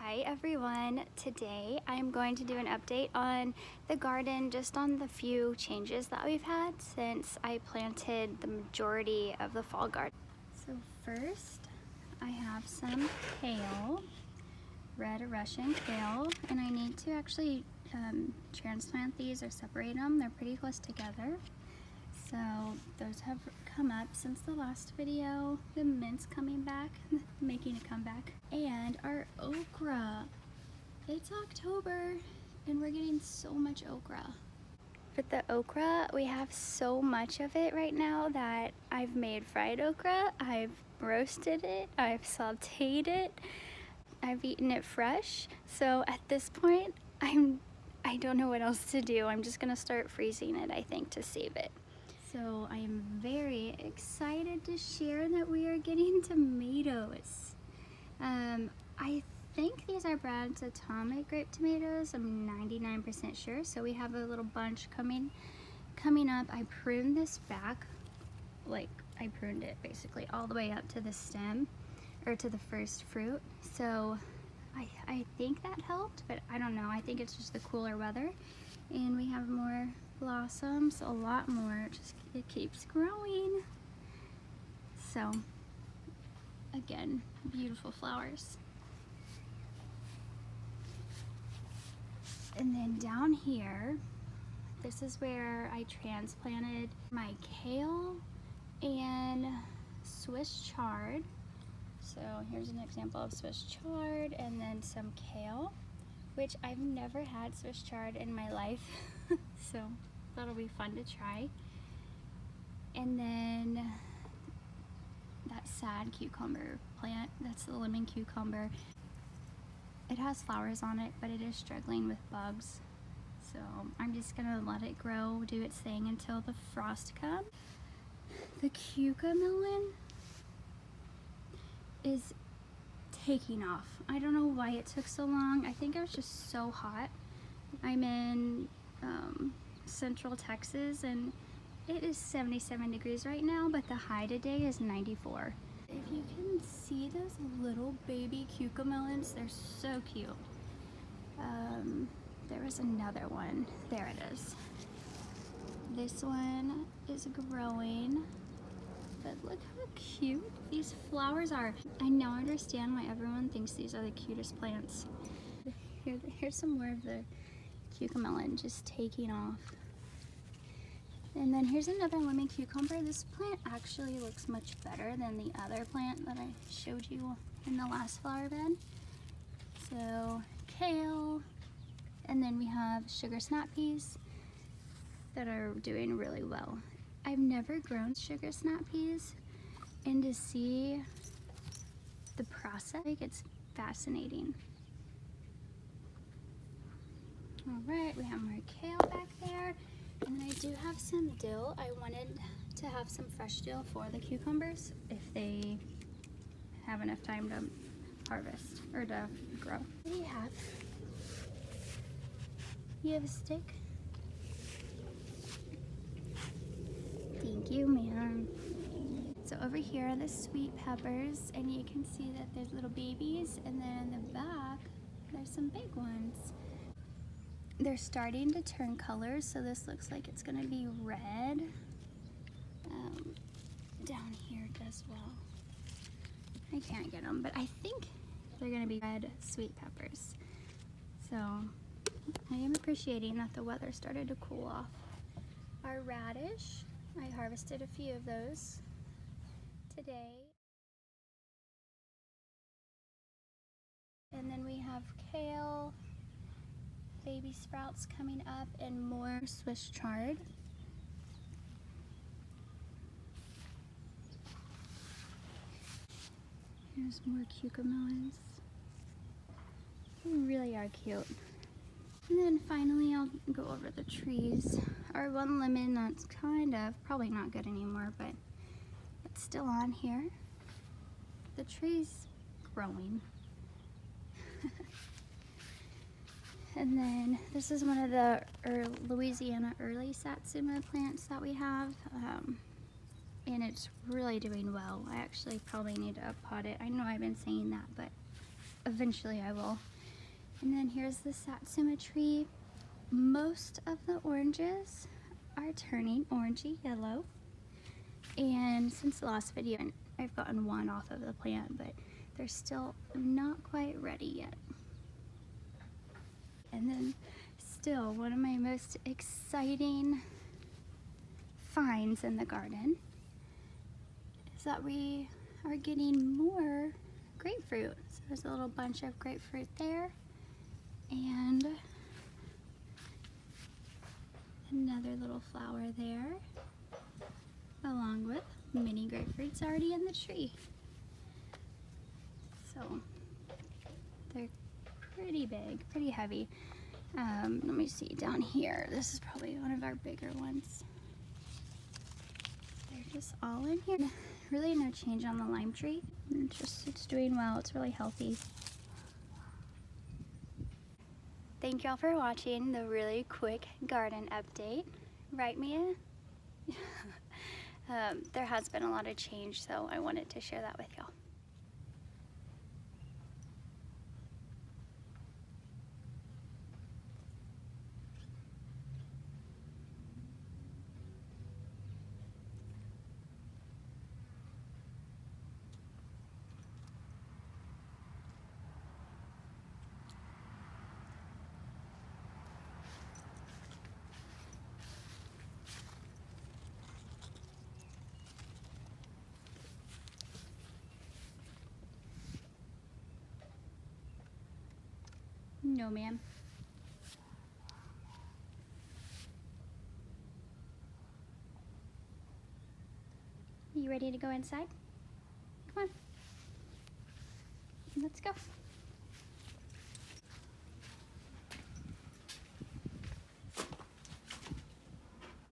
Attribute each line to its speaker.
Speaker 1: Hi everyone, today I'm going to do an update on the garden, just on the few changes that we've had since I planted the majority of the fall garden. So first I have some kale, red Russian kale, and I need to actually transplant these or separate them. They're pretty close together. So those have come up since the last video. The mint's coming back, making a comeback. And our okra. It's October and we're getting so much okra. But the okra, we have so much of it right now that I've made fried okra, I've roasted it, I've sauteed it, I've eaten it fresh. So at this point, I don't know what else to do. I'm just gonna start freezing it, I think, to save it. So I am very excited to share that we are getting tomatoes. I think these are Brad's Atomic grape tomatoes. I'm 99% sure. So we have a little bunch coming up. I pruned this back, like I pruned it basically all the way up to the stem, or to the first fruit. So I think that helped, but I don't know. I think it's just the cooler weather. And we have more blossoms, a lot more. It keeps growing. So again, beautiful flowers. And then down here, this is where I transplanted my kale and Swiss chard. So here's an example of Swiss chard, and then some kale, which I've never had Swiss chard in my life. So that'll be fun to try. And then that sad cucumber plant, that's the lemon cucumber. It has flowers on it, but it is struggling with bugs. So I'm just gonna let it grow, do its thing until the frost comes. The cucumber is taking off. I don't know why it took so long. I think it was just so hot. I'm in central Texas and it is 77 degrees right now, but the high today is 94. If you can see those little baby cucamelons, they're so cute. There was another one. There it is. This one is growing, but look how cute these flowers are. I now understand why everyone thinks these are the cutest plants. Here's some more of the cucamelon just taking off. And then here's another lemon cucumber. This plant actually looks much better than the other plant that I showed you in the last flower bed. So kale, and then we have sugar snap peas that are doing really well. I've never grown sugar snap peas, and to see the process, it's fascinating. All right, we have more kale back there. And then I do have some dill. I wanted to have some fresh dill for the cucumbers if they have enough time to harvest or to grow. What do you have? You have a stick? Thank you, ma'am. So over here are the sweet peppers, and you can see that there's little babies, and then in the back there's some big ones. They're starting to turn colors, so this looks like it's gonna be red. Down here as well. I can't get them, but I think they're gonna be red sweet peppers. So I am appreciating that the weather started to cool off. Our radish, I harvested a few of those today. And then we have kale, baby sprouts coming up, and more Swiss chard. Here's more cucamelons. They really are cute. And then finally I'll go over the trees. Our one lemon that's kind of probably not good anymore, but it's still on here. The tree's growing. And then this is one of the Louisiana early satsuma plants that we have, and it's really doing well. I actually probably need to pot it. I know I've been saying that, but eventually I will. And then here's the satsuma tree. Most of the oranges are turning orangey yellow. And since the last video, I've gotten one off of the plant, but they're still not quite ready yet. And then still, one of my most exciting finds in the garden is that we are getting more grapefruit. So there's a little bunch of grapefruit there, and another little flower there, along with mini grapefruits already in the tree. So they're pretty big, pretty heavy. Let me see down here. This is probably one of our bigger ones. They're just all in here. Really no change on the lime tree. It's doing well. It's really healthy. Thank y'all for watching the really quick garden update. Right, Mia? There has been a lot of change, so I wanted to share that with y'all. No, ma'am. You ready to go inside? Come on. Let's go.